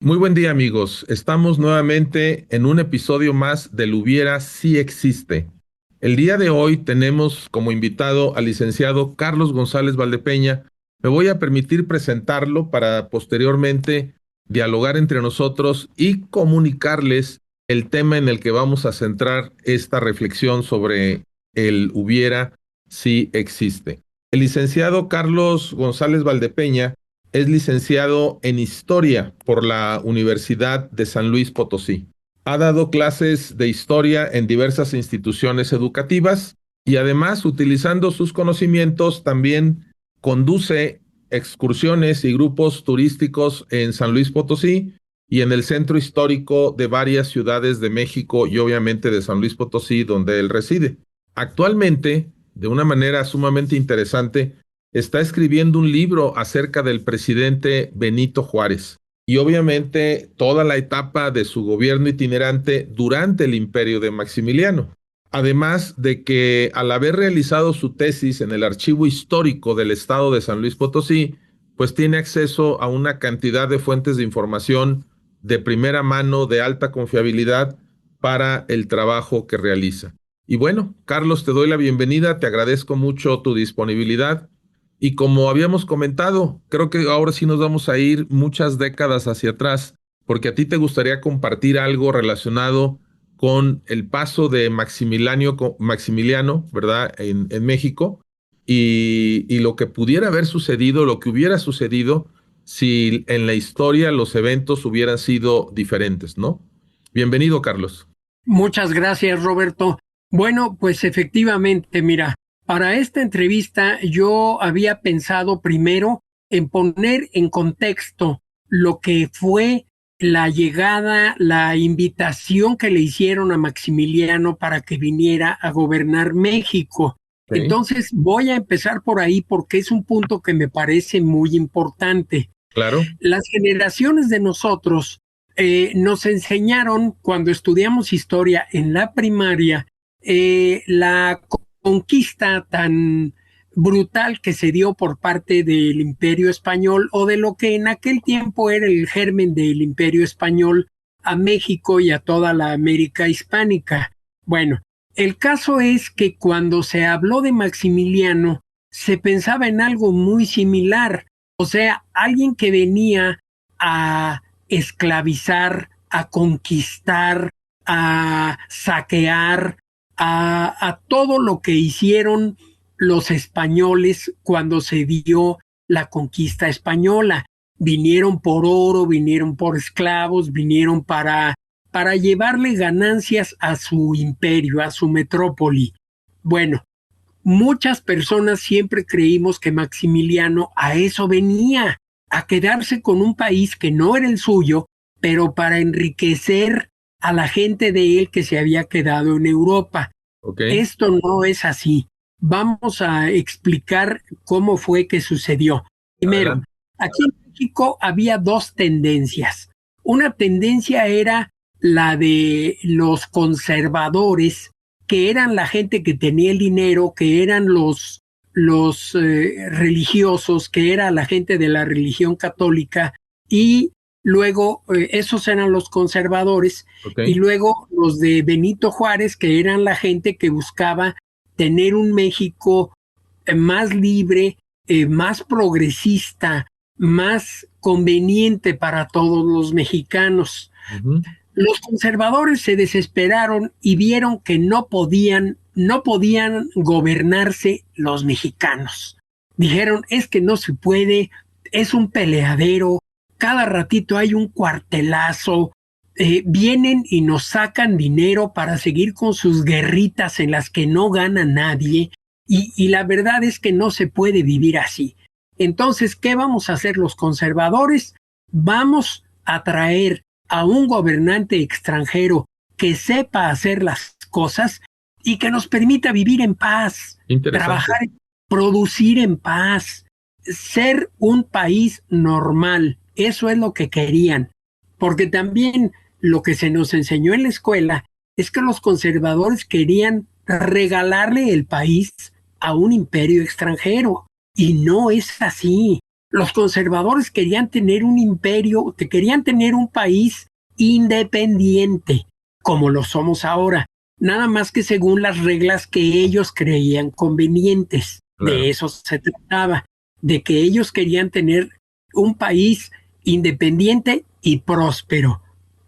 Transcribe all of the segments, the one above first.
Muy buen día, amigos. Estamos nuevamente en un episodio más del Hubiera sí existe. El día de hoy tenemos como invitado al licenciado Carlos González Valdepeña. Me voy a permitir presentarlo para posteriormente dialogar entre nosotros y comunicarles el tema en el que vamos a centrar esta reflexión sobre el Hubiera sí existe. El licenciado Carlos González Valdepeña es licenciado en Historia por la Universidad de San Luis Potosí. Ha dado clases de historia en diversas instituciones educativas y además, utilizando sus conocimientos, también conduce excursiones y grupos turísticos en San Luis Potosí y en el centro histórico de varias ciudades de México y obviamente de San Luis Potosí, donde él reside. Actualmente, de una manera sumamente interesante, está escribiendo un libro acerca del presidente Benito Juárez y obviamente toda la etapa de su gobierno itinerante durante el imperio de Maximiliano. Además de que al haber realizado su tesis en el Archivo Histórico del Estado de San Luis Potosí, pues tiene acceso a una cantidad de fuentes de información de primera mano, de alta confiabilidad para el trabajo que realiza. Y bueno, Carlos, te doy la bienvenida, te agradezco mucho tu disponibilidad y como habíamos comentado, creo que ahora sí nos vamos a ir muchas décadas hacia atrás, porque a ti te gustaría compartir algo relacionado con el paso de Maximiliano, ¿verdad? En México y lo que pudiera haber sucedido, lo que hubiera sucedido si en la historia los eventos hubieran sido diferentes, ¿no? Bienvenido, Carlos. Muchas gracias, Roberto. Bueno, pues efectivamente, mira, para esta entrevista yo había pensado primero en poner en contexto lo que fue la llegada, la invitación que le hicieron a Maximiliano para que viniera a gobernar México. Sí, Entonces voy a empezar por ahí porque es un punto que me parece muy importante. claro. Las generaciones de nosotros nos enseñaron cuando estudiamos historia en la primaria la conquista tan brutal que se dio por parte del Imperio Español o de lo que en aquel tiempo era el germen del Imperio Español a México y a toda la América hispánica. Bueno, el caso es que cuando se habló de Maximiliano se pensaba en algo muy similar, o sea, alguien que venía a esclavizar, a conquistar, a saquear, a todo lo que hicieron los españoles cuando se dio la conquista española. Vinieron por oro, vinieron por esclavos, vinieron para llevarle ganancias a su imperio, a su metrópoli. Bueno, muchas personas siempre creímos que Maximiliano a eso venía, a quedarse con un país que no era el suyo, pero para enriquecer a la gente de él que se había quedado en Europa. Ok, Esto no es así. Vamos a explicar cómo fue que sucedió. Primero, adelante. aquí en México había dos tendencias. Una tendencia era la de los conservadores, que eran la gente que tenía el dinero, que eran los religiosos, que era la gente de la religión católica, y luego esos eran los conservadores, Ok, y luego los de Benito Juárez, que eran la gente que buscaba tener un México más libre, más progresista, más conveniente para todos los mexicanos. ujú, Los conservadores se desesperaron y vieron que no podían gobernarse los mexicanos. Dijeron, es que no se puede, es un peleadero, cada ratito hay un cuartelazo, vienen y nos sacan dinero para seguir con sus guerritas en las que no gana nadie, y la verdad es que no se puede vivir así. Entonces, ¿qué vamos a hacer los conservadores? Vamos a traer a un gobernante extranjero que sepa hacer las cosas y que nos permita vivir en paz, interesante. trabajar, producir en paz, ser un país normal. Eso es lo que querían. Porque también lo que se nos enseñó en la escuela es que los conservadores querían regalarle el país a un imperio extranjero. Y no es así. Los conservadores querían tener un imperio, querían tener un país independiente, como lo somos ahora, nada más que según las reglas que ellos creían convenientes. Claro. De eso se trataba, de que ellos querían tener un país independiente y próspero.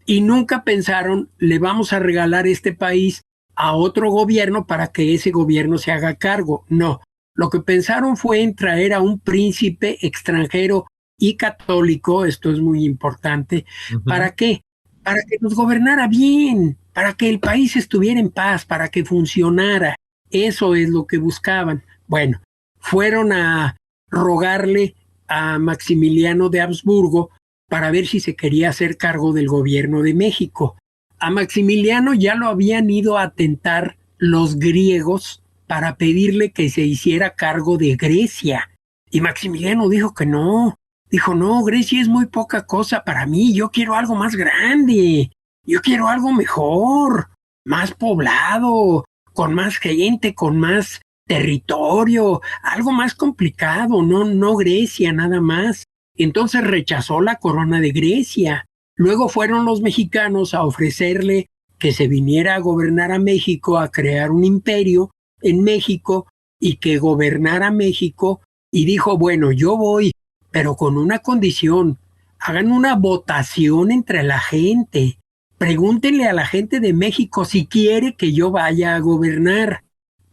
Y nunca pensaron, le vamos a regalar este país a otro gobierno para que ese gobierno se haga cargo. No, lo que pensaron fue en traer a un príncipe extranjero y católico, esto es muy importante. Ujú. ¿Para qué? Para que nos gobernara bien, para que el país estuviera en paz, para que funcionara. Eso es lo que buscaban. Bueno, fueron a rogarle a Maximiliano de Habsburgo para ver si se quería hacer cargo del gobierno de México. A Maximiliano ya lo habían ido a tentar los griegos para pedirle que se hiciera cargo de Grecia. Y Maximiliano dijo que no. Dijo, no, Grecia es muy poca cosa para mí. Yo quiero algo más grande. Yo quiero algo mejor, más poblado, con más gente, con más territorio, algo más complicado, no Grecia nada más. Entonces rechazó la corona de Grecia. Luego fueron los mexicanos a ofrecerle que se viniera a gobernar a México, a crear un imperio en México y que gobernara México. Y dijo, bueno, yo voy, pero con una condición, hagan una votación entre la gente. Pregúntenle a la gente de México si quiere que yo vaya a gobernar,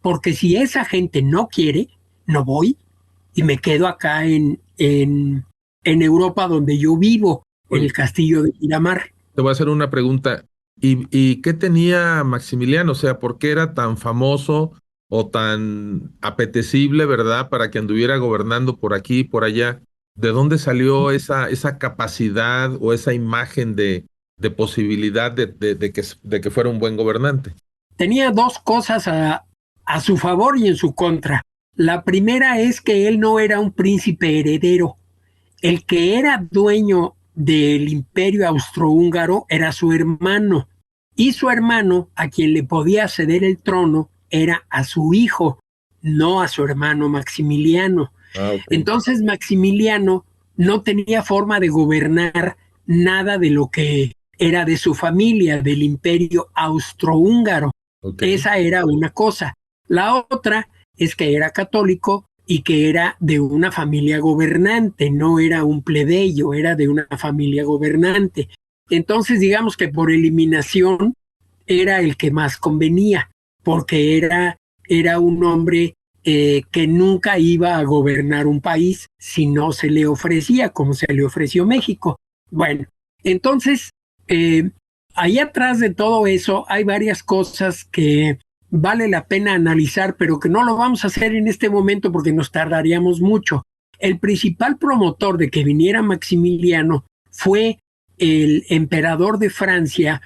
porque si esa gente no quiere, no voy y me quedo acá en Europa donde yo vivo, en Oye, el castillo de Miramar. te voy a hacer una pregunta. ¿Y qué tenía Maximiliano? O sea, ¿por qué era tan famoso o tan apetecible, verdad, para que anduviera gobernando por aquí y por allá? ¿De dónde salió esa capacidad o esa imagen de posibilidad de que fuera un buen gobernante? Tenía dos cosas a su favor y en su contra. La primera es que él no era un príncipe heredero. El que era dueño del imperio austrohúngaro era su hermano. Y su hermano, a quien le podía ceder el trono, era a su hijo, no a su hermano Maximiliano. Ah, ok. Entonces Maximiliano no tenía forma de gobernar nada de lo que era de su familia, del imperio austrohúngaro. Ok. Esa era una cosa. La otra es que era católico y que era de una familia gobernante, no era un plebeyo, era de una familia gobernante. Entonces, digamos que por eliminación era el que más convenía, porque era un hombre que nunca iba a gobernar un país si no se le ofrecía, como se le ofreció México. Bueno, entonces, ahí atrás de todo eso hay varias cosas que vale la pena analizar, pero que no lo vamos a hacer en este momento porque nos tardaríamos mucho. El principal promotor de que viniera Maximiliano fue el emperador de Francia,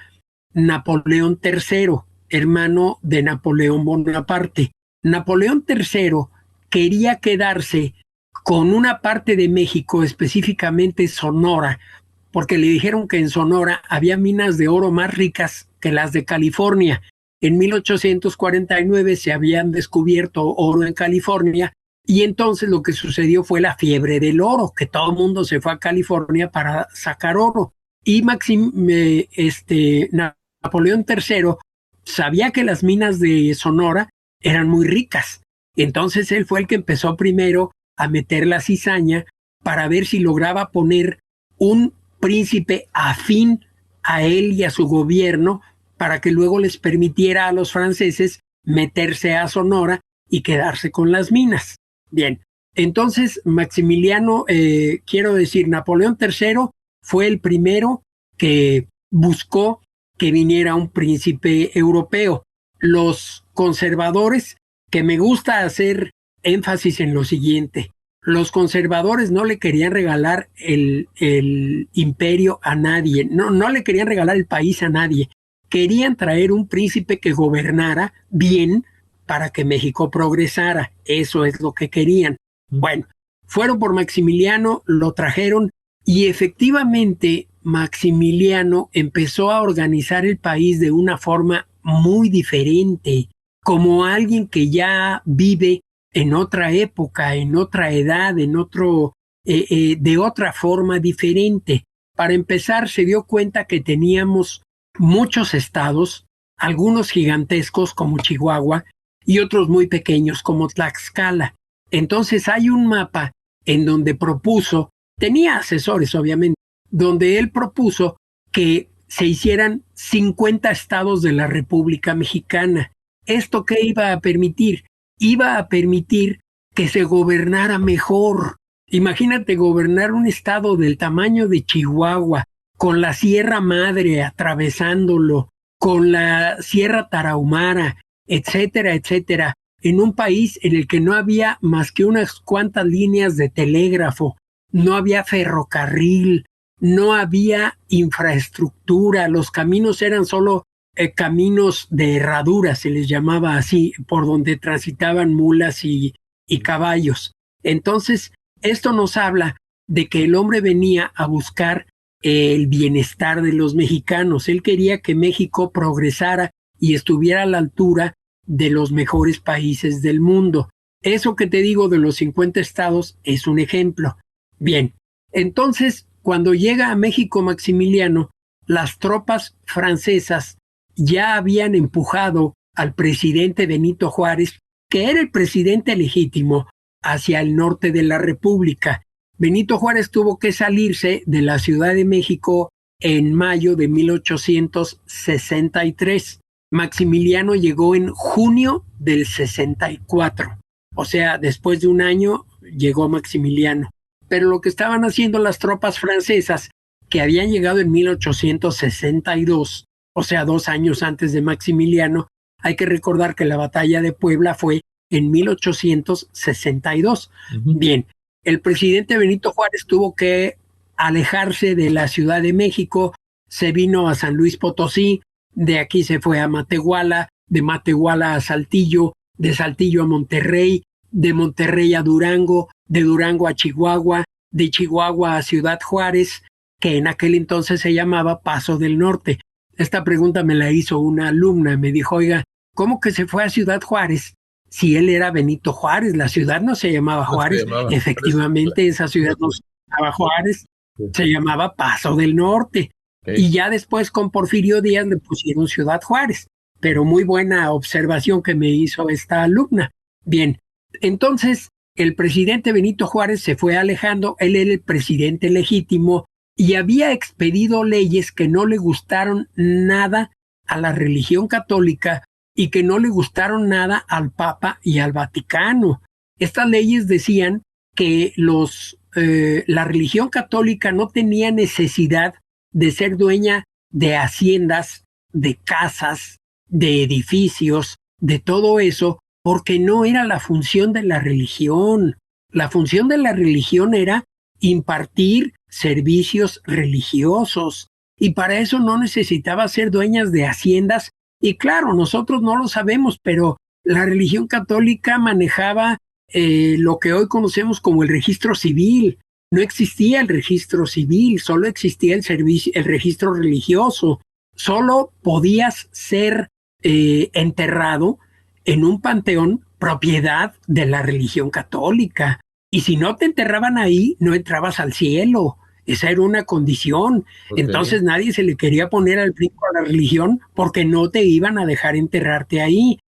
Napoleón III, hermano de Napoleón Bonaparte. Napoleón III quería quedarse con una parte de México, específicamente Sonora, porque le dijeron que en Sonora había minas de oro más ricas que las de California. En 1849 se habían descubierto oro en California y entonces lo que sucedió fue la fiebre del oro, que todo el mundo se fue a California para sacar oro. Y Napoleón III sabía que las minas de Sonora eran muy ricas. Entonces él fue el que empezó primero a meter la cizaña para ver si lograba poner un príncipe afín a él y a su gobierno para que luego les permitiera a los franceses meterse a Sonora y quedarse con las minas. Bien, entonces Maximiliano, quiero decir, Napoleón III fue el primero que buscó que viniera un príncipe europeo. Los conservadores, que me gusta hacer énfasis en lo siguiente, los conservadores no le querían regalar el imperio a nadie, no le querían regalar el país a nadie, querían traer un príncipe que gobernara bien para que México progresara, eso es lo que querían. Bueno, fueron por Maximiliano, lo trajeron y efectivamente Maximiliano empezó a organizar el país de una forma muy diferente, como alguien que ya vive en otra época, en otra edad, en otro de otra forma diferente. Para empezar, se dio cuenta que teníamos muchos estados, algunos gigantescos como Chihuahua y otros muy pequeños como Tlaxcala. Entonces hay un mapa en donde propuso, tenía asesores obviamente, donde él propuso que se hicieran 50 estados de la República Mexicana. ¿Esto qué iba a permitir? Iba a permitir que se gobernara mejor. Imagínate gobernar un estado del tamaño de Chihuahua, con la Sierra Madre atravesándolo, con la Sierra Tarahumara, etcétera, etcétera, en un país en el que no había más que unas cuantas líneas de telégrafo, no había ferrocarril, no había infraestructura, los caminos eran solo caminos de herradura, se les llamaba así, por donde transitaban mulas y caballos. Entonces, esto nos habla de que el hombre venía a buscar el bienestar de los mexicanos. Él quería que México progresara y estuviera a la altura de los mejores países del mundo. Eso que te digo de los 50 estados es un ejemplo. Bien, entonces, cuando llega a México Maximiliano, las tropas francesas ya habían empujado al presidente Benito Juárez, que era el presidente legítimo, hacia el norte de la República. Benito Juárez tuvo que salirse de la Ciudad de México en mayo de 1863. Maximiliano llegó en junio del 64. O sea, después de un año llegó Maximiliano. Pero lo que estaban haciendo las tropas francesas, que habían llegado en 1862, o sea, 2 años antes de Maximiliano, hay que recordar que la batalla de Puebla fue en 1862. Bien, el presidente Benito Juárez tuvo que alejarse de la Ciudad de México, se vino a San Luis Potosí, de aquí se fue a Matehuala, de Matehuala a Saltillo, de Saltillo a Monterrey, de Monterrey a Durango, de Durango a Chihuahua, de Chihuahua a Ciudad Juárez, que en aquel entonces se llamaba Paso del Norte. Esta pregunta me la hizo una alumna, me dijo, oiga, ¿cómo que se fue a Ciudad Juárez? Si él era Benito Juárez, la ciudad no se llamaba Juárez, efectivamente esa ciudad no se llamaba Juárez, se llamaba Paso del Norte. Y ya después con Porfirio Díaz le pusieron Ciudad Juárez, pero muy buena observación que me hizo esta alumna. Bien, entonces el presidente Benito Juárez se fue alejando, él era el presidente legítimo y había expedido leyes que no le gustaron nada a la religión católica y que no le gustaron nada al Papa y al Vaticano. Estas leyes decían que la religión católica no tenía necesidad de ser dueña de haciendas, de casas, de edificios, de todo eso, porque no era la función de la religión. La función de la religión era impartir servicios religiosos y para eso no necesitaba ser dueñas de haciendas. Y claro, nosotros no lo sabemos, pero la religión católica manejaba lo que hoy conocemos como el registro civil. No existía el registro civil, solo existía el registro religioso. Solo podías ser enterrado en un panteón propiedad de la religión católica. Y si no te enterraban ahí, no entrabas al cielo. Esa era una condición. Okay. Entonces nadie se le quería poner al brinco a la religión porque no te iban a dejar enterrarte ahí.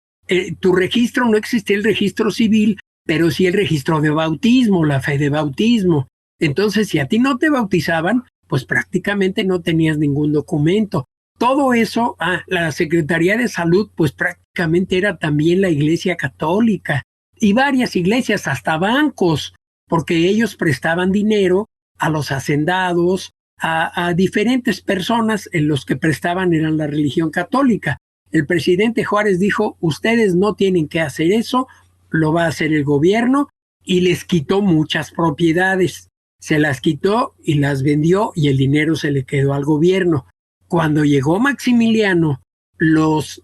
Tu registro, no existía el registro civil, pero sí el registro de bautismo, la fe de bautismo. Entonces, si a ti no te bautizaban, pues prácticamente no tenías ningún documento. Todo eso, la Secretaría de Salud, pues prácticamente era también la Iglesia Católica y varias iglesias, hasta bancos, porque ellos prestaban dinero a los hacendados, a diferentes personas, en los que prestaban eran la religión católica. El presidente Juárez dijo, ustedes no tienen que hacer eso, lo va a hacer el gobierno, y les quitó muchas propiedades. Se las quitó y las vendió y el dinero se le quedó al gobierno. Cuando llegó Maximiliano, los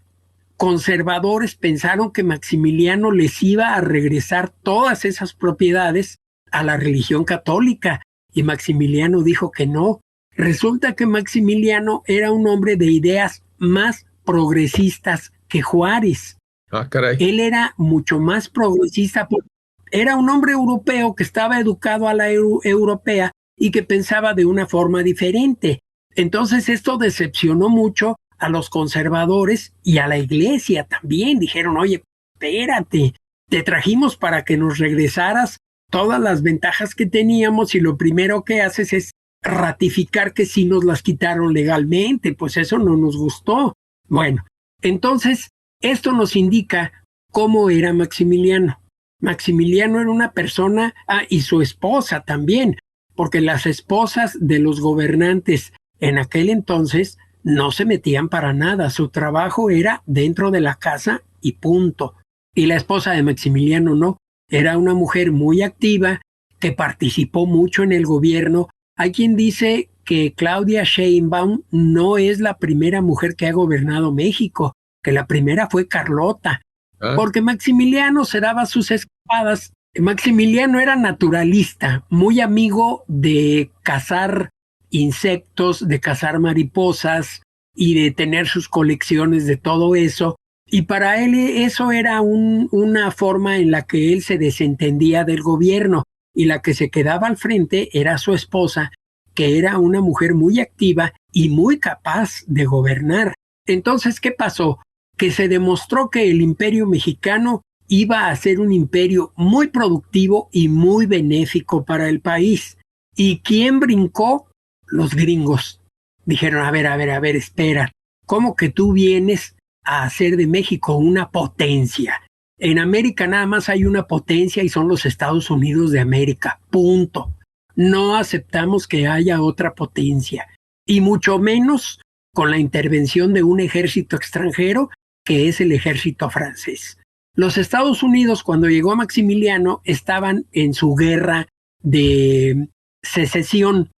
conservadores pensaron que Maximiliano les iba a regresar todas esas propiedades a la religión católica y Maximiliano dijo que no. Resulta que Maximiliano era un hombre de ideas más progresistas que Juárez. Ah, caray. Él era mucho más progresista. era un hombre europeo que estaba educado a la europea y que pensaba de una forma diferente. Entonces esto decepcionó mucho a los conservadores y a la iglesia también. Dijeron, oye, espérate, te trajimos para que nos regresaras todas las ventajas que teníamos y lo primero que haces es ratificar que sí nos las quitaron legalmente, pues eso no nos gustó. Bueno, entonces esto nos indica cómo era Maximiliano. Maximiliano era una persona, y su esposa también, porque las esposas de los gobernantes en aquel entonces no se metían para nada, su trabajo era dentro de la casa y punto. Y la esposa de Maximiliano no, era una mujer muy activa que participó mucho en el gobierno. Hay quien dice que Claudia Sheinbaum no es la primera mujer que ha gobernado México, que la primera fue Carlota, porque Maximiliano se daba sus escapadas. Maximiliano era naturalista, muy amigo de cazar insectos, de cazar mariposas y de tener sus colecciones de todo eso. Y para él eso era una forma en la que él se desentendía del gobierno, y la que se quedaba al frente era su esposa, que era una mujer muy activa y muy capaz de gobernar. Entonces, ¿qué pasó? Que se demostró que el imperio mexicano iba a ser un imperio muy productivo y muy benéfico para el país. ¿Y quién brincó? Los gringos. Dijeron, a ver, espera, ¿cómo que tú vienes a hacer de México una potencia? En América nada más hay una potencia y son los Estados Unidos de América, punto. No aceptamos que haya otra potencia, y mucho menos con la intervención de un ejército extranjero que es el ejército francés. Los Estados Unidos, cuando llegó Maximiliano, estaban en su guerra de secesión.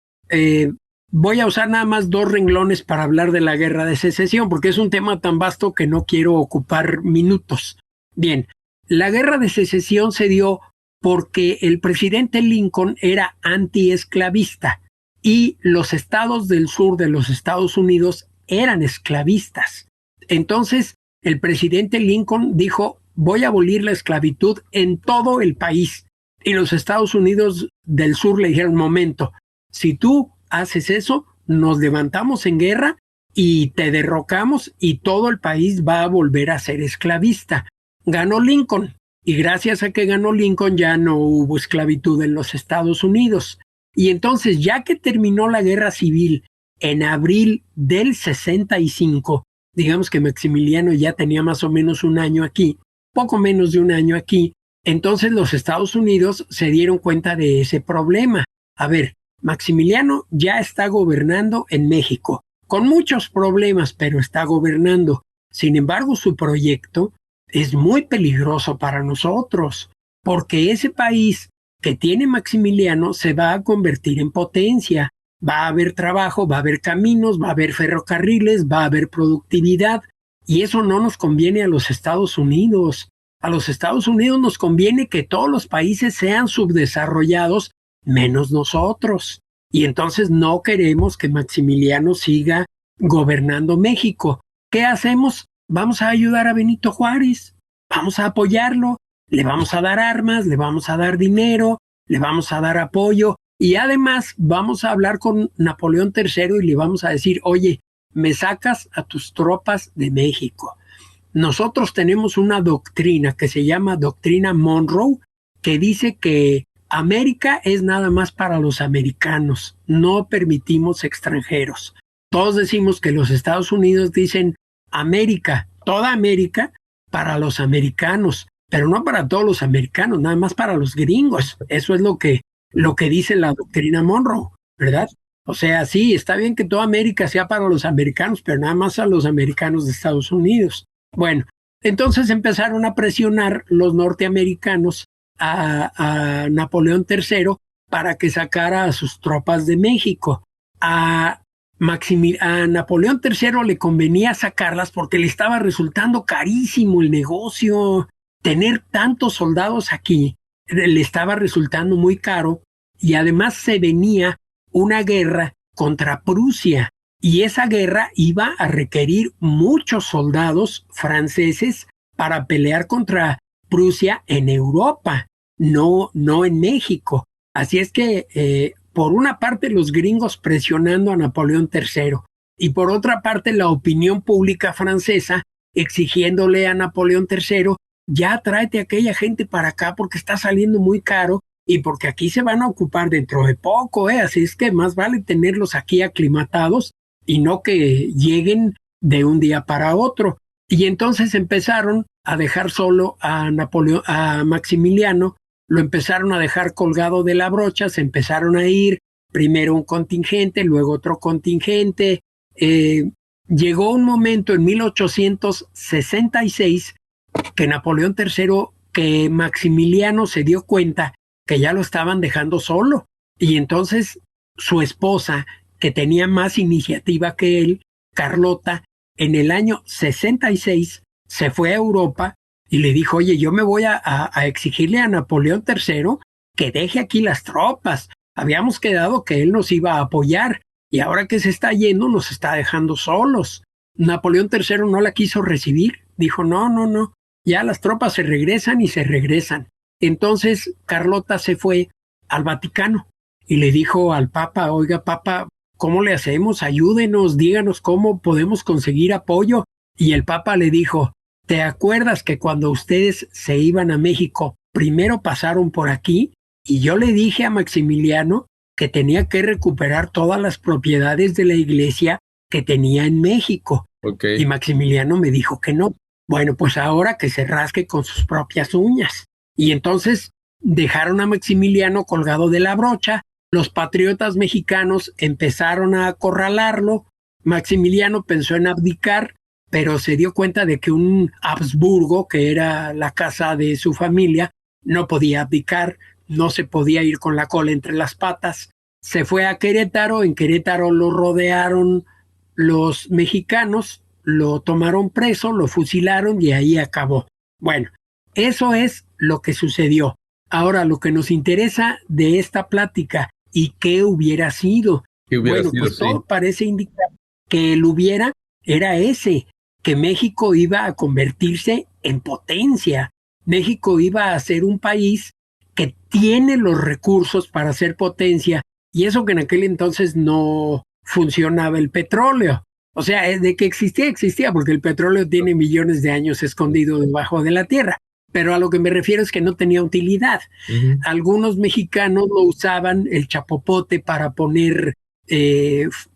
Voy a usar nada más 2 renglones para hablar de la guerra de secesión, porque es un tema tan vasto que no quiero ocupar minutos. Bien, la guerra de secesión se dio porque el presidente Lincoln era antiesclavista y los estados del sur de los Estados Unidos eran esclavistas. Entonces, el presidente Lincoln dijo, voy a abolir la esclavitud en todo el país. Y los Estados Unidos del sur le dijeron, momento, si tú haces eso, nos levantamos en guerra y te derrocamos y todo el país va a volver a ser esclavista. Ganó Lincoln, y gracias a que ganó Lincoln ya no hubo esclavitud en los Estados Unidos. Y entonces, ya que terminó la guerra civil en abril del 65, digamos que Maximiliano ya tenía más o menos un año aquí, poco menos de un año aquí, entonces los Estados Unidos se dieron cuenta de ese problema. A ver, Maximiliano ya está gobernando en México, con muchos problemas, pero está gobernando. Sin embargo, su proyecto es muy peligroso para nosotros, porque ese país que tiene Maximiliano se va a convertir en potencia. Va a haber trabajo, va a haber caminos, va a haber ferrocarriles, va a haber productividad, y eso no nos conviene a los Estados Unidos. A los Estados Unidos nos conviene que todos los países sean subdesarrollados, menos nosotros. Y entonces no queremos que Maximiliano siga gobernando México. ¿Qué hacemos? Vamos a ayudar a Benito Juárez, vamos a apoyarlo, le vamos a dar armas, le vamos a dar dinero, le vamos a dar apoyo, y además vamos a hablar con Napoleón III y le vamos a decir, oye, me sacas a tus tropas de México. Nosotros tenemos una doctrina que se llama Doctrina Monroe, que dice que América es nada más para los americanos, no permitimos extranjeros. Todos decimos que los Estados Unidos dicen América, toda América para los americanos, pero no para todos los americanos, nada más para los gringos. Eso es lo que dice la doctrina Monroe, ¿verdad? O sea, sí, está bien que toda América sea para los americanos, pero nada más a los americanos de Estados Unidos. Bueno, entonces empezaron a presionar los norteamericanos a Napoleón III para que sacara a sus tropas de México. A Napoleón III le convenía sacarlas porque le estaba resultando carísimo el negocio. Tener tantos soldados aquí le estaba resultando muy caro, y además se venía una guerra contra Prusia, y esa guerra iba a requerir muchos soldados franceses para pelear contra Prusia en Europa. no en México. Así es que, por una parte, los gringos presionando a Napoleón III y por otra parte, la opinión pública francesa exigiéndole a Napoleón III, ya tráete a aquella gente para acá porque está saliendo muy caro y porque aquí se van a ocupar dentro de poco, ¿eh? Así es que más vale tenerlos aquí aclimatados y no que lleguen de un día para otro. Y entonces empezaron a dejar solo a a Maximiliano, lo empezaron a dejar colgado de la brocha, se empezaron a ir, primero un contingente, luego otro contingente. Llegó un momento en 1866 que Napoleón III, que Maximiliano se dio cuenta que ya lo estaban dejando solo. Y entonces su esposa, que tenía más iniciativa que él, Carlota, en el año 66 se fue a Europa y le dijo, oye, yo me voy a exigirle a Napoleón III que deje aquí las tropas. Habíamos quedado que él nos iba a apoyar y ahora que se está yendo nos está dejando solos. Napoleón III no la quiso recibir. Dijo, no, ya las tropas se regresan y se regresan. Entonces Carlota se fue al Vaticano y le dijo al Papa, oiga, Papa, ¿cómo le hacemos? Ayúdenos, díganos cómo podemos conseguir apoyo. Y el Papa le dijo, ¿te acuerdas que cuando ustedes se iban a México, primero pasaron por aquí? Y yo le dije a Maximiliano que tenía que recuperar todas las propiedades de la iglesia que tenía en México. Okay. Y Maximiliano me dijo que no. Bueno, pues ahora que se rasque con sus propias uñas. Y entonces dejaron a Maximiliano colgado de la brocha. Los patriotas mexicanos empezaron a acorralarlo. Maximiliano pensó en abdicar, pero se dio cuenta de que un Habsburgo, que era la casa de su familia, no podía abdicar, no se podía ir con la cola entre las patas. Se fue a Querétaro, en Querétaro lo rodearon los mexicanos, lo tomaron preso, lo fusilaron y ahí acabó. Bueno, eso es lo que sucedió. Ahora, lo que nos interesa de esta plática y qué hubiera sido. Pues todo parece indicar que el hubiera era ese, que México iba a convertirse en potencia. México iba a ser un país que tiene los recursos para ser potencia, y eso que en aquel entonces no funcionaba el petróleo. O sea, de que existía, porque el petróleo tiene millones de años escondido debajo de la tierra. Pero a lo que me refiero es que no tenía utilidad. Algunos mexicanos lo usaban, el chapopote, para poner,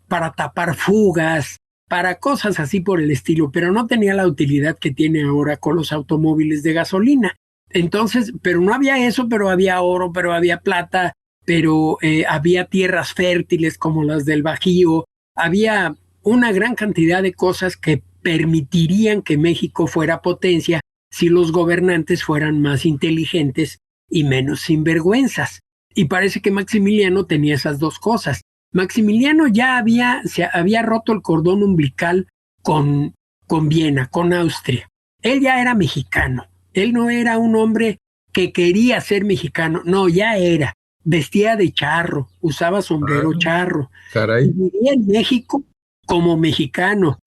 para tapar fugas, para cosas así por el estilo, pero no tenía la utilidad que tiene ahora con los automóviles de gasolina. Entonces, pero no había eso, pero había oro, pero había plata, pero había tierras fértiles como las del Bajío, había una gran cantidad de cosas que permitirían que México fuera potencia si los gobernantes fueran más inteligentes y menos sinvergüenzas. Y parece que Maximiliano tenía esas dos cosas. Maximiliano ya se había roto el cordón umbilical con Viena, con Austria. Él ya era mexicano. Él no era un hombre que quería ser mexicano. No, ya era. Vestía de charro, usaba sombrero charro. Caray. Vivía en México como mexicano.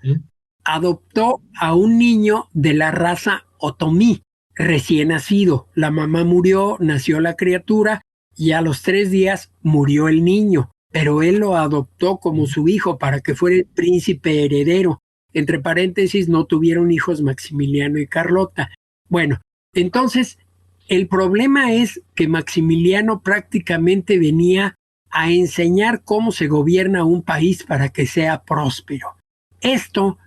Adoptó a un niño de la raza otomí, recién nacido. La mamá murió, nació la criatura y a los 3 días murió el niño. Pero él lo adoptó como su hijo para que fuera el príncipe heredero. Entre paréntesis, no tuvieron hijos Maximiliano y Carlota. Bueno, entonces el problema es que Maximiliano prácticamente venía a enseñar cómo se gobierna un país para que sea próspero. Esto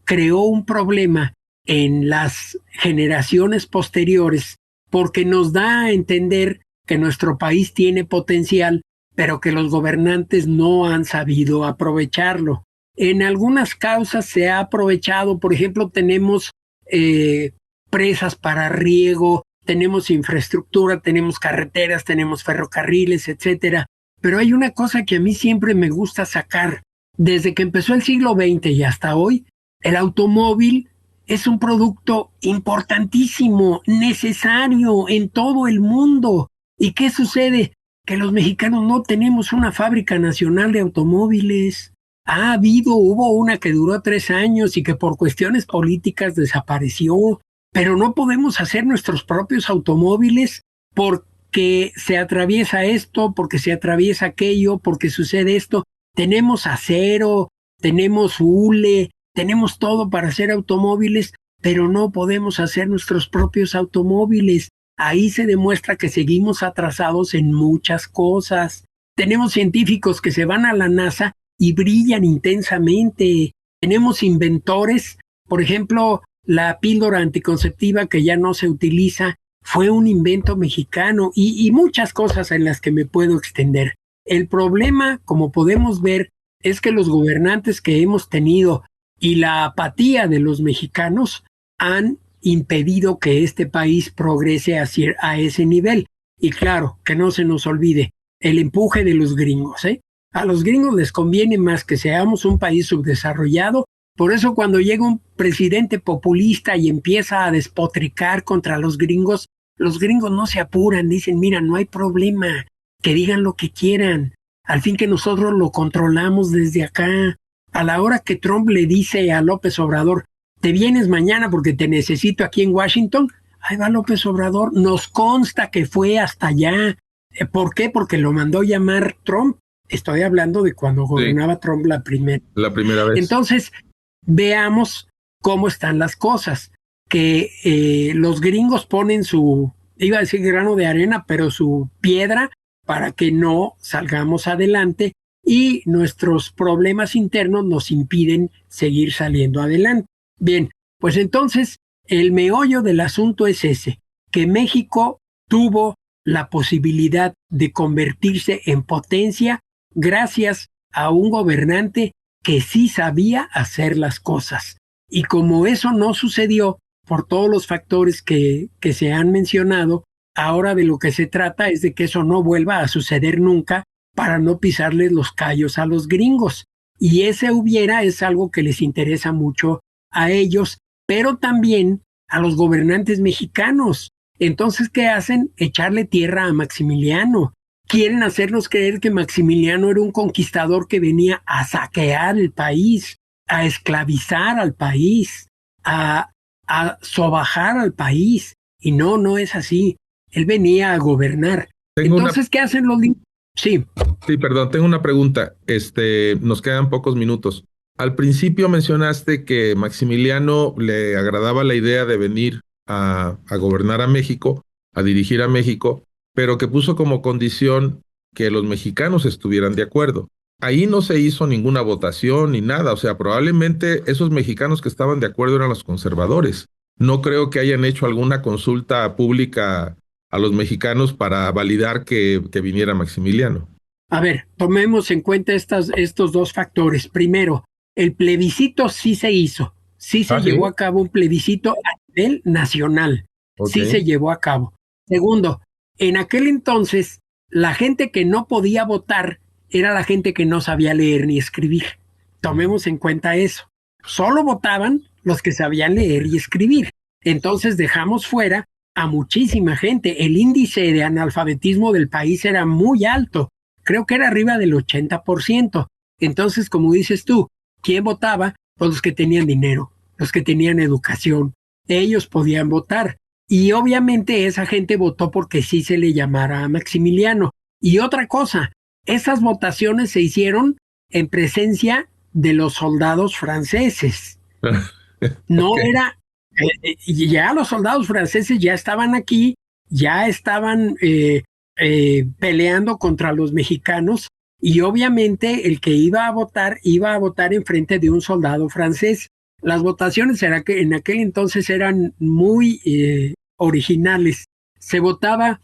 creó un problema en las generaciones posteriores porque nos da a entender que nuestro país tiene potencial, pero que los gobernantes no han sabido aprovecharlo. En algunas causas se ha aprovechado, por ejemplo, tenemos presas para riego, tenemos infraestructura, tenemos carreteras, tenemos ferrocarriles, etcétera. Pero hay una cosa que a mí siempre me gusta sacar. Desde que empezó el siglo XX y hasta hoy, el automóvil es un producto importantísimo, necesario en todo el mundo. ¿Y qué sucede? Que los mexicanos no tenemos una fábrica nacional de automóviles. Hubo una que duró 3 años y que por cuestiones políticas desapareció, pero no podemos hacer nuestros propios automóviles porque se atraviesa esto, porque se atraviesa aquello, porque sucede esto. Tenemos acero, tenemos hule, tenemos todo para hacer automóviles, pero no podemos hacer nuestros propios automóviles. Ahí se demuestra que seguimos atrasados en muchas cosas. Tenemos científicos que se van a la NASA y brillan intensamente. Tenemos inventores, por ejemplo, la píldora anticonceptiva que ya no se utiliza fue un invento mexicano y muchas cosas en las que me puedo extender. El problema, como podemos ver, es que los gobernantes que hemos tenido y la apatía de los mexicanos han impedido que este país progrese a ese nivel. Y claro, que no se nos olvide, el empuje de los gringos, ¿eh? A los gringos les conviene más que seamos un país subdesarrollado. Por eso cuando llega un presidente populista y empieza a despotricar contra los gringos no se apuran, dicen, mira, no hay problema, que digan lo que quieran, al fin que nosotros lo controlamos desde acá. A la hora que Trump le dice a López Obrador, te vienes mañana porque te necesito aquí en Washington, ahí va López Obrador, nos consta que fue hasta allá. ¿Por qué? Porque lo mandó llamar Trump. Estoy hablando de cuando gobernaba Trump la primera vez. Entonces, veamos cómo están las cosas. Que los gringos ponen iba a decir grano de arena, pero su piedra para que no salgamos adelante y nuestros problemas internos nos impiden seguir saliendo adelante. Bien, pues entonces el meollo del asunto es ese, que México tuvo la posibilidad de convertirse en potencia gracias a un gobernante que sí sabía hacer las cosas. Y como eso no sucedió por todos los factores que se han mencionado, ahora de lo que se trata es de que eso no vuelva a suceder nunca para no pisarles los callos a los gringos. Y ese es algo que les interesa mucho a ellos, pero también a los gobernantes mexicanos. Entonces, ¿qué hacen? Echarle tierra a Maximiliano. Quieren hacernos creer que Maximiliano era un conquistador que venía a saquear el país, a esclavizar al país, a sobajar al país. Y no es así. Él venía a gobernar. Entonces, ¿qué hacen los gringos? Sí. Sí, perdón, tengo una pregunta. Nos quedan pocos minutos. Al principio mencionaste que Maximiliano le agradaba la idea de venir a gobernar a México, a dirigir a México, pero que puso como condición que los mexicanos estuvieran de acuerdo. Ahí no se hizo ninguna votación ni nada, o sea, probablemente esos mexicanos que estaban de acuerdo eran los conservadores. No creo que hayan hecho alguna consulta pública a los mexicanos para validar que viniera Maximiliano. A ver, tomemos en cuenta estos dos factores. Primero, el plebiscito sí se hizo, sí se llevó a cabo un plebiscito a nivel nacional, sí se llevó a cabo. Segundo, en aquel entonces, la gente que no podía votar era la gente que no sabía leer ni escribir. Tomemos en cuenta eso. Solo votaban los que sabían leer y escribir. Entonces dejamos fuera a muchísima gente. El índice de analfabetismo del país era muy alto. Creo que era arriba del 80%. Entonces, como dices tú, ¿quién votaba? Pues los que tenían dinero, los que tenían educación. Ellos podían votar. Y obviamente esa gente votó porque sí se le llamara a Maximiliano. Y otra cosa, esas votaciones se hicieron en presencia de los soldados franceses. No era... ya los soldados franceses ya estaban aquí, ya estaban peleando contra los mexicanos y obviamente el que iba a votar en frente de un soldado francés. Las votaciones en aquel entonces eran muy originales. Se votaba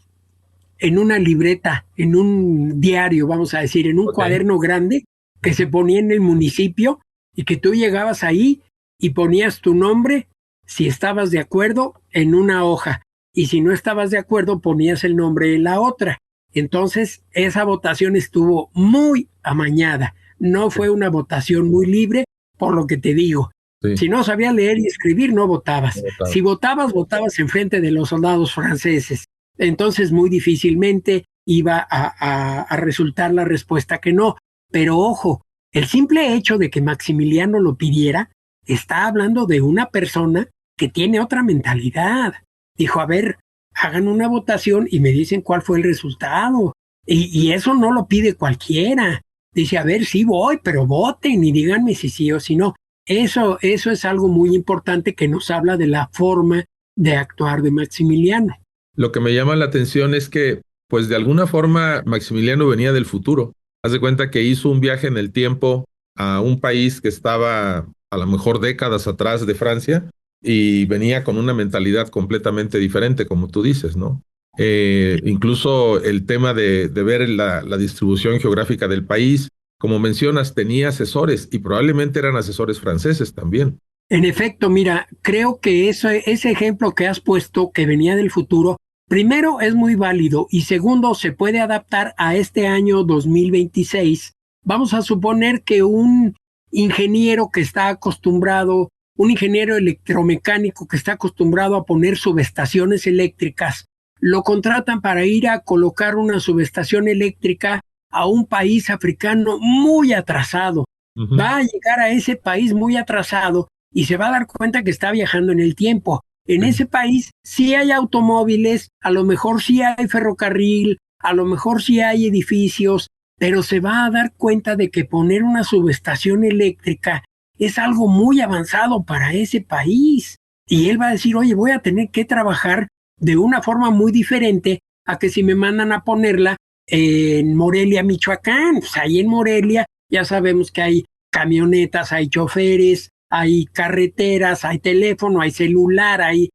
en una libreta, en un diario, vamos a decir, en un cuaderno grande que se ponía en el municipio y que tú llegabas ahí y ponías tu nombre, si estabas de acuerdo, en una hoja, y si no estabas de acuerdo, ponías el nombre en la otra. Entonces, esa votación estuvo muy amañada. No fue una votación muy libre, por lo que te digo. Sí. Si no sabías leer y escribir, no votabas. Si votabas, votabas en frente de los soldados franceses. Entonces, muy difícilmente iba a resultar la respuesta que no. Pero ojo, el simple hecho de que Maximiliano lo pidiera, está hablando de una persona que tiene otra mentalidad. Dijo, a ver, hagan una votación y me dicen cuál fue el resultado. Y eso no lo pide cualquiera. Dice, a ver, sí voy, pero voten y díganme si sí o si no. Eso es algo muy importante que nos habla de la forma de actuar de Maximiliano. Lo que me llama la atención es que, pues de alguna forma, Maximiliano venía del futuro. Haz de cuenta que hizo un viaje en el tiempo a un país que estaba a lo mejor décadas atrás de Francia y venía con una mentalidad completamente diferente, como tú dices, ¿no? Incluso el tema de ver la distribución geográfica del país, como mencionas, tenía asesores y probablemente eran asesores franceses también. En efecto, mira, creo que ese ejemplo que has puesto, que venía del futuro, primero es muy válido y segundo se puede adaptar a este año 2026. Vamos a suponer que un ingeniero que está acostumbrado, un ingeniero electromecánico que está acostumbrado a poner subestaciones eléctricas, lo contratan para ir a colocar una subestación eléctrica a un país africano muy atrasado. Ujú. Va a llegar a ese país muy atrasado y se va a dar cuenta que está viajando en el tiempo. En Sí. ese país sí hay automóviles, a lo mejor sí hay ferrocarril, a lo mejor sí hay edificios, pero se va a dar cuenta de que poner una subestación eléctrica es algo muy avanzado para ese país. Y él va a decir, oye, voy a tener que trabajar de una forma muy diferente a que si me mandan a ponerla en Morelia, Michoacán. Pues ahí en Morelia ya sabemos que hay camionetas, hay choferes, hay carreteras, hay teléfono, hay celular, hay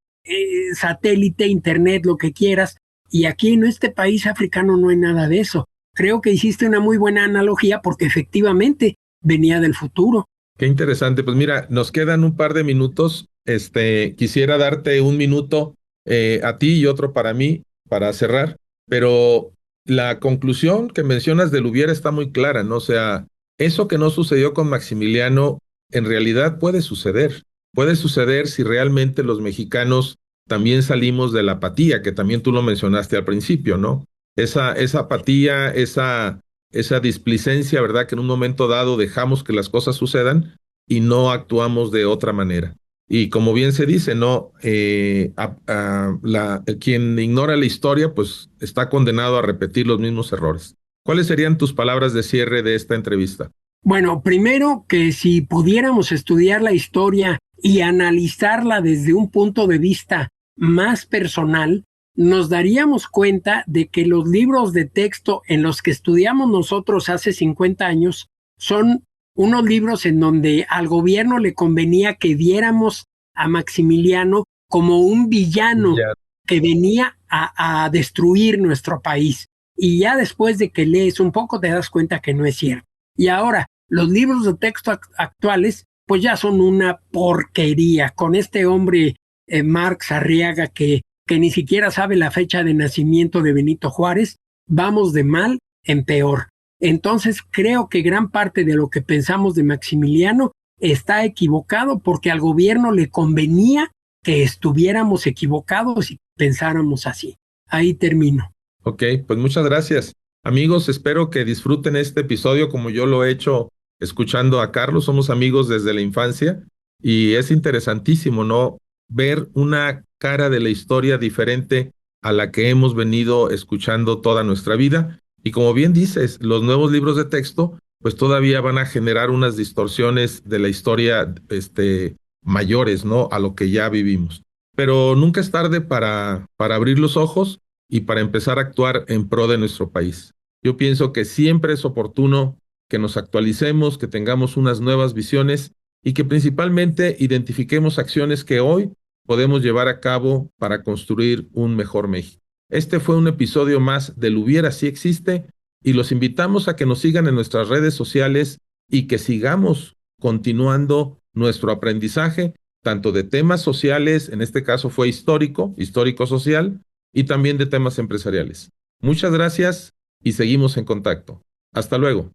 satélite, internet, lo que quieras. Y aquí en este país africano no hay nada de eso. Creo que hiciste una muy buena analogía porque efectivamente venía del futuro. Qué interesante. Pues mira, nos quedan un par de minutos. Quisiera darte un minuto a ti y otro para mí para cerrar, pero la conclusión que mencionas del hubiera está muy clara, ¿no? O sea, eso que no sucedió con Maximiliano en realidad puede suceder. Puede suceder si realmente los mexicanos también salimos de la apatía, que también tú lo mencionaste al principio, ¿no? Esa apatía, esa displicencia, ¿verdad? Que en un momento dado dejamos que las cosas sucedan y no actuamos de otra manera. Y como bien se dice, ¿no? Quien ignora la historia, pues está condenado a repetir los mismos errores. ¿Cuáles serían tus palabras de cierre de esta entrevista? Bueno, primero que si pudiéramos estudiar la historia y analizarla desde un punto de vista más personal, nos daríamos cuenta de que los libros de texto en los que estudiamos nosotros hace 50 años son unos libros en donde al gobierno le convenía que viéramos a Maximiliano como un villano Ya. que venía a destruir nuestro país. Y ya después de que lees un poco te das cuenta que no es cierto. Y ahora, los libros de texto actuales, pues ya son una porquería, con este hombre Marx Arriaga que ni siquiera sabe la fecha de nacimiento de Benito Juárez, vamos de mal en peor. Entonces creo que gran parte de lo que pensamos de Maximiliano está equivocado porque al gobierno le convenía que estuviéramos equivocados y pensáramos así. Ahí termino. Ok, pues muchas gracias. Amigos, espero que disfruten este episodio como yo lo he hecho escuchando a Carlos. Somos amigos desde la infancia y es interesantísimo, ¿no? Ver una cara de la historia diferente a la que hemos venido escuchando toda nuestra vida. Y como bien dices, los nuevos libros de texto, pues todavía van a generar unas distorsiones de la historia, mayores, ¿no? A lo que ya vivimos. Pero nunca es tarde para abrir los ojos y para empezar a actuar en pro de nuestro país. Yo pienso que siempre es oportuno que nos actualicemos, que tengamos unas nuevas visiones y que principalmente identifiquemos acciones que hoy podemos llevar a cabo para construir un mejor México. Este fue un episodio más del Hubiera Si Existe y los invitamos a que nos sigan en nuestras redes sociales y que sigamos continuando nuestro aprendizaje, tanto de temas sociales, en este caso fue histórico-social, y también de temas empresariales. Muchas gracias y seguimos en contacto. Hasta luego.